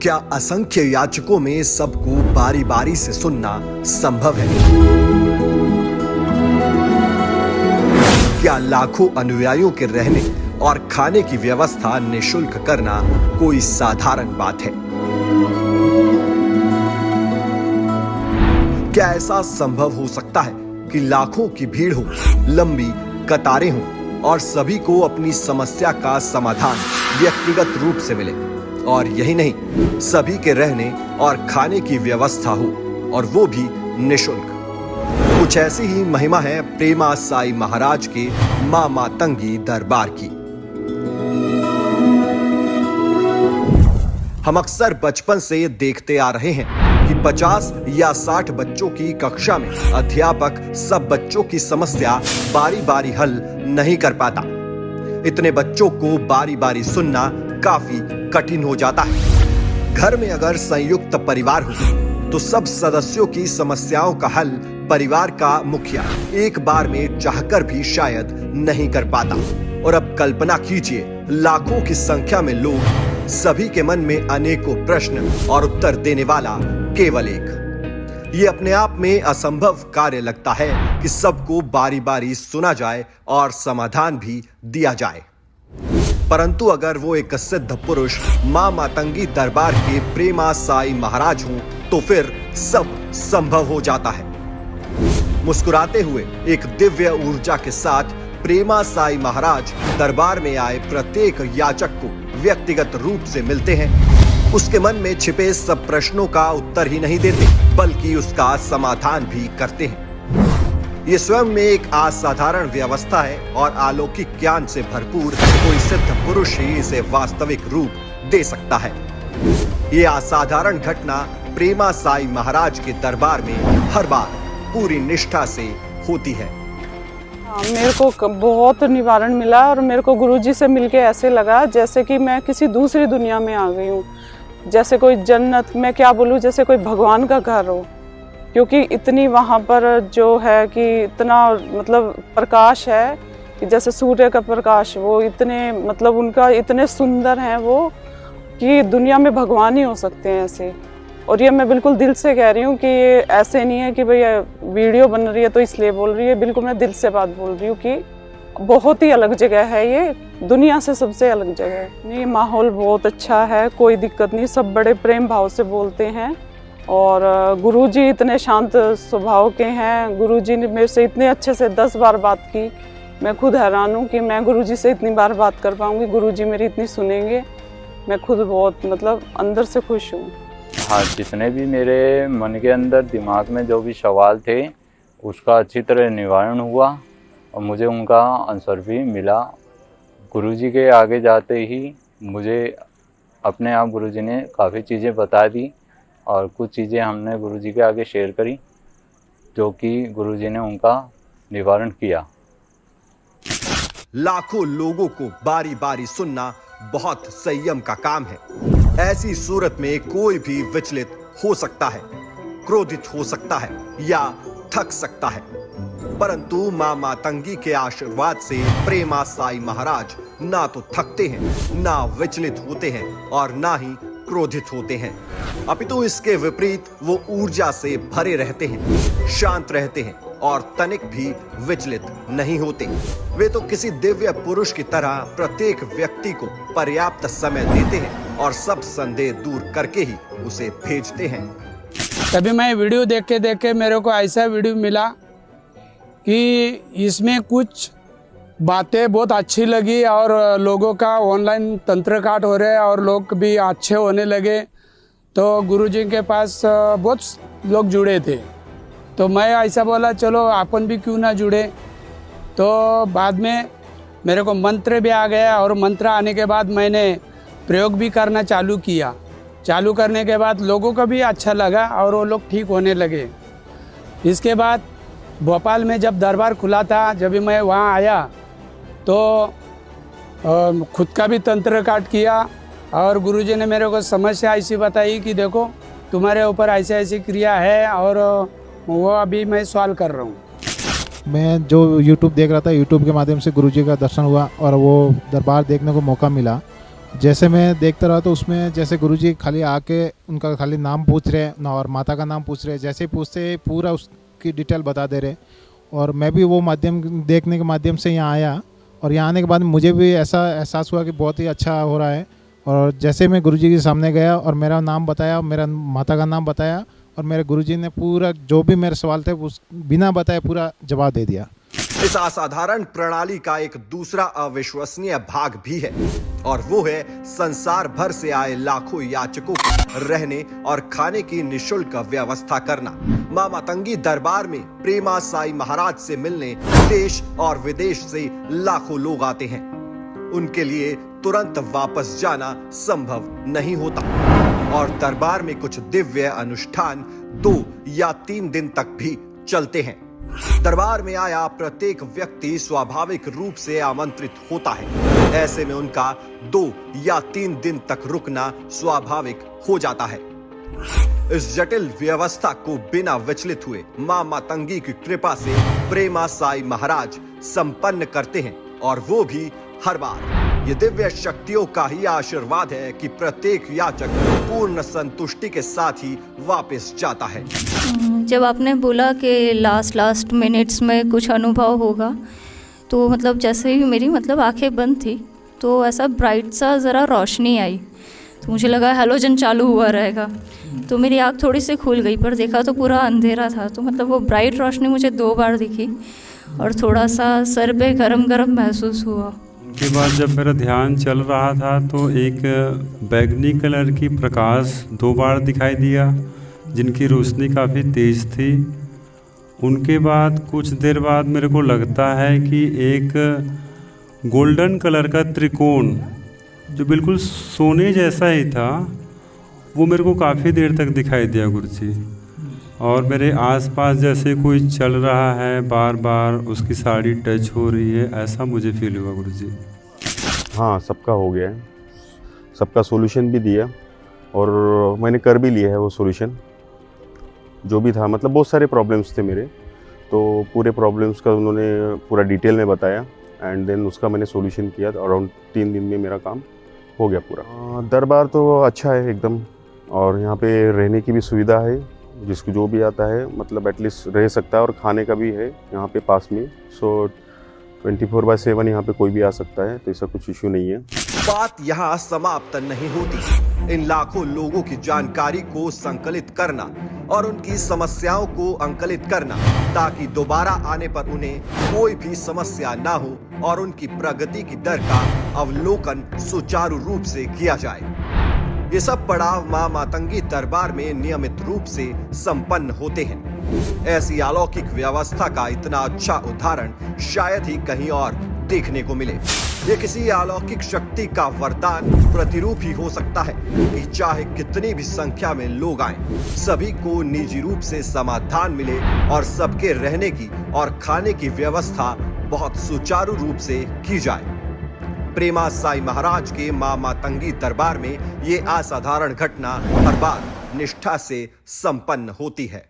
क्या असंख्य याचकों में सबको बारी बारी से सुनना संभव है? क्या लाखों अनुयायियों के रहने और खाने की व्यवस्था निःशुल्क करना कोई साधारण बात है? क्या ऐसा संभव हो सकता है कि लाखों की भीड़ हो, लंबी कतारें हों और सभी को अपनी समस्या का समाधान व्यक्तिगत रूप से मिले, और यही नहीं, सभी के रहने और खाने की व्यवस्था हो, और वो भी निःशुल्क? कुछ ऐसी ही महिमा है प्रेमा साई महाराज के मां मातंगी दरबार की। हम अक्सर बचपन से देखते आ रहे हैं कि 50 या 60 बच्चों की कक्षा में अध्यापक सब बच्चों की समस्या बारी बारी हल नहीं कर पाता। इतने बच्चों को बारी बारी सुनना काफी कठिन हो जाता है। घर में अगर संयुक्त परिवार हो तो सब सदस्यों की समस्याओं का हल परिवार का मुखिया एक बार में चाहकर भी शायद नहीं कर पाता। और अब कल्पना कीजिए, लाखों की संख्या में लोग, सभी के मन में अनेकों प्रश्न और उत्तर देने वाला केवल एक। ये अपने आप में असंभव कार्य लगता है कि सबको बारी बारी सुना जाए और समाधान भी दिया जाए। परंतु अगर वो एक सिद्ध पुरुष मां मातंगी दरबार के प्रेमा साई महाराज हों तो फिर सब संभव हो जाता है। मुस्कुराते हुए एक दिव्य ऊर्जा के साथ प्रेमा साई महाराज दरबार में आए प्रत्येक याचक को व्यक्तिगत रूप से मिलते हैं। उसके मन में छिपे सब प्रश्नों का उत्तर ही नहीं देते, बल्कि उसका समाधान भी करते हैं। ये स्वयं में एक असाधारण व्यवस्था है और अलौकिक ज्ञान से भरपूर कोई सिद्ध पुरुष ही इसे वास्तविक रूप दे सकता है। ये असाधारण घटना प्रेमा साई महाराज के दरबार में हर बार पूरी निष्ठा से होती है। मेरे को बहुत निवारण मिला और मेरे को गुरुजी से मिलके ऐसे लगा जैसे कि मैं किसी दूसरी दुनिया में आ गई हूँ, जैसे कोई जन्नत, मैं क्या बोलूँ, जैसे कोई भगवान का घर हो। क्योंकि इतनी वहाँ पर जो है कि इतना मतलब प्रकाश है कि जैसे सूर्य का प्रकाश, वो इतने मतलब उनका इतने सुंदर हैं वो कि दुनिया में भगवान ही हो सकते हैं ऐसे। और ये मैं बिल्कुल दिल से कह रही हूँ कि ये ऐसे नहीं है कि भैया वीडियो बन रही है तो इसलिए बोल रही है, बिल्कुल मैं दिल से बात बोल रही हूँ कि बहुत ही अलग जगह है ये, दुनिया से सबसे अलग जगह है। नहीं, माहौल बहुत अच्छा है, कोई दिक्कत नहीं, सब बड़े प्रेम भाव से बोलते हैं। और गुरुजी इतने शांत स्वभाव के हैं। गुरुजी ने मेरे से इतने अच्छे से 10 बार बात की। मैं खुद हैरान हूँ कि मैं गुरुजी से इतनी बार बात कर पाऊँगी, गुरुजी मेरी इतनी सुनेंगे। मैं खुद बहुत मतलब अंदर से खुश हूँ। हाँ, जितने भी मेरे मन के अंदर दिमाग में जो भी सवाल थे उसका अच्छी तरह निवारण हुआ और मुझे उनका आंसर भी मिला। गुरुजी के आगे जाते ही मुझे अपने आप गुरुजी ने काफ़ी चीज़ें बता दी और कुछ चीज़ें हमने गुरुजी के आगे शेयर करी, जो कि गुरुजी ने उनका निवारण किया। लाखों लोगों को बारी बारी सुनना बहुत संयम का काम है। ऐसी सूरत में कोई भी विचलित हो सकता है, क्रोधित हो सकता है या थक सकता है, परंतु मां मातंगी के आशीर्वाद से प्रेमा साई महाराज ना तो थकते हैं, ना विचलित होते हैं और ना ही क्रोधित होते हैं। अपितु इसके विपरीत वो ऊर्जा से भरे रहते हैं, शांत रहते हैं और तनिक भी विचलित नहीं होते। वे तो किसी दिव्य पुरुष की तरह प्रत्येक व्यक्ति को पर्याप्त समय देते हैं और सब संदेह दूर करके ही उसे भेजते हैं। तभी मैं वीडियो देख के मेरे को ऐसा वीडियो मिला कि इसमें कुछ बातें बहुत अच्छी लगी और लोगों का ऑनलाइन तंत्र काट हो रहे हैं और लोग भी अच्छे होने लगे। तो गुरुजी के पास बहुत लोग जुड़े थे, तो मैं ऐसा बोला चलो अपन भी क्यों ना जुड़े। तो बाद में मेरे को मंत्र भी आ गया और मंत्र आने के बाद मैंने प्रयोग भी करना चालू किया। चालू करने के बाद लोगों को भी अच्छा लगा और वो लोग ठीक होने लगे। इसके बाद भोपाल में जब दरबार खुला था, जब भी मैं वहाँ आया तो खुद का भी तंत्र काट किया और गुरुजी ने मेरे को समस्या ऐसी बताई कि देखो तुम्हारे ऊपर ऐसी ऐसी क्रिया है और वो अभी मैं सॉल्व कर रहा हूँ। मैं जो YouTube देख रहा था, YouTube के माध्यम से गुरुजी का दर्शन हुआ और वो दरबार देखने को मौका मिला जैसे मैं देखता रहा तो उसमें जैसे गुरुजी खाली आके उनका खाली नाम पूछ रहे हैं ना और माता का नाम पूछ रहे हैं, जैसे ही पूछते पूरा उसकी डिटेल बता दे रहे। और मैं भी वो माध्यम देखने के माध्यम से यहाँ आया और यहाँ आने के बाद मुझे भी ऐसा एहसास हुआ कि बहुत ही अच्छा हो रहा है। और जैसे मैं गुरुजी के सामने गया और मेरा नाम बताया, मेरा माता का नाम बताया और मेरे गुरुजी ने पूरा जो भी मेरे सवाल थे उस बिना बताए पूरा जवाब दे दिया। इस असाधारण प्रणाली का एक दूसरा अविश्वसनीय भाग भी है और वो है संसार भर से आए लाखों याचकों के रहने और खाने की निशुल्क व्यवस्था करना। मां मातंगी दरबार में प्रेमा साई महाराज से मिलने देश और विदेश से लाखों लोग आते हैं। उनके लिए तुरंत वापस जाना संभव नहीं होता और दरबार में कुछ दिव्य अनुष्ठान 2 या 3 दिन तक भी चलते हैं। दरबार में आया प्रत्येक व्यक्ति स्वाभाविक रूप से आमंत्रित होता है। ऐसे में उनका 2 या 3 दिन तक रुकना स्वाभाविक हो जाता है। इस जटिल व्यवस्था को बिना विचलित हुए मां मातंगी की कृपा से प्रेमा साई महाराज संपन्न करते हैं और वो भी हर बार। ये दिव्य शक्तियों का ही आशीर्वाद है कि प्रत्येक याचक पूर्ण संतुष्टि के साथ ही वापस जाता है। जब आपने बोला कि लास्ट मिनट्स में कुछ अनुभव होगा, तो मतलब जैसे ही मेरी मतलब आंखें बंद थी तो ऐसा ब्राइट सा ज़रा रोशनी आई, तो मुझे लगा हैलोजन चालू हुआ रहेगा। तो मेरी आँख थोड़ी सी खुल गई, पर देखा तो पूरा अंधेरा था। तो मतलब वो ब्राइट रोशनी मुझे 2 बार दिखी और थोड़ा सा सर पे गरम गरम महसूस हुआ। उसके बाद जब मेरा ध्यान चल रहा था तो एक बैगनी कलर की प्रकाश 2 बार दिखाई दिया, जिनकी रोशनी काफ़ी तेज़ थी। उनके बाद कुछ देर बाद मेरे को लगता है कि एक गोल्डन कलर का त्रिकोण जो बिल्कुल सोने जैसा ही था, वो मेरे को काफ़ी देर तक दिखाई दिया गुरुजी। और मेरे आसपास जैसे कोई चल रहा है, बार बार उसकी साड़ी टच हो रही है, ऐसा मुझे फील हुआ गुरुजी। हाँ, सबका हो गया है, सबका सॉल्यूशन भी दिया और मैंने कर भी लिया है वो सॉल्यूशन जो भी था। मतलब बहुत सारे प्रॉब्लम्स थे मेरे, तो पूरे प्रॉब्लम्स का उन्होंने पूरा डिटेल में बताया एंड देन उसका मैंने सॉल्यूशन किया। अराउंड 3 दिन में मेरा काम हो गया पूरा। दरबार तो अच्छा है एकदम, और यहाँ पे रहने की भी सुविधा है, जिसको जो भी आता है मतलब एटलीस्ट रह सकता है, और खाने का भी है यहाँ पे पास में। सो 24/7 यहाँ पे कोई भी आ सकता है, तो ऐसा कुछ इश्यू नहीं है। बात यहाँ समाप्त नहीं होती। इन लाखों लोगों की जानकारी को संकलित करना और उनकी समस्याओं को अंकलित करना, ताकि दोबारा आने पर उन्हें कोई भी समस्या ना हो और उनकी प्रगति की दर का अवलोकन सुचारू रूप से किया जाए। ये सब पड़ाव मां मातंगी दरबार में नियमित रूप से संपन्न होते हैं। ऐसी अलौकिक व्यवस्था का इतना अच्छा उदाहरण शायद ही कहीं और देखने को मिले। ये किसी अलौकिक शक्ति का वरदान प्रतिरूप ही हो सकता है कि चाहे कितनी भी संख्या में लोग आएं, सभी को निजी रूप से समाधान मिले और सबके रहने की और खाने की व्यवस्था बहुत सुचारू रूप से की जाए। प्रेमा साई महाराज के मां मातंगी दरबार में ये असाधारण घटना हर बार निष्ठा से संपन्न होती है।